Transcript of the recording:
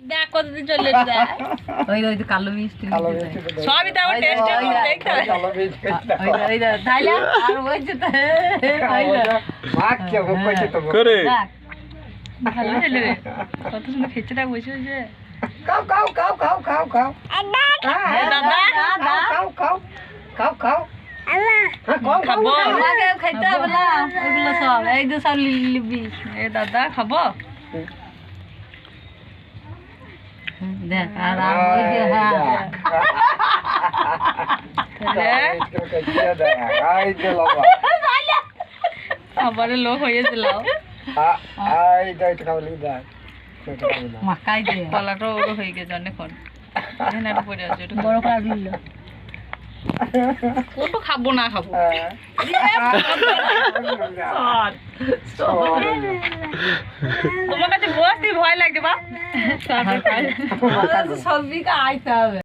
দেখ কতদিন চলে যায় ওই ওই কালো মিষ্টি সবই তো আমার টেস্টে দেখতে হয় ওই তাইলে আর বলছে তো করে ভালো ছেলে রে কত সুন্দর খেচ্ছে না বসে বসে খাও খাও খাও খাও খাও খাও খাবো খাইতে হবে না ওগুলো সব এই তো সব লিবি এ দাদা খাবো দেখ আর ওই যে হ্যাঁ আবার লোক হয়েছিল মাকাই দে কলাটা ওরও হয়ে গেছে অনেকক্ষণ এখানে একটা পড়ে আছে ওটা বড় করে দিল ওটা খাবো না খাবো তোমার কাছে বসতে ভয় লাগছে বা সবজি কা আইতে হবে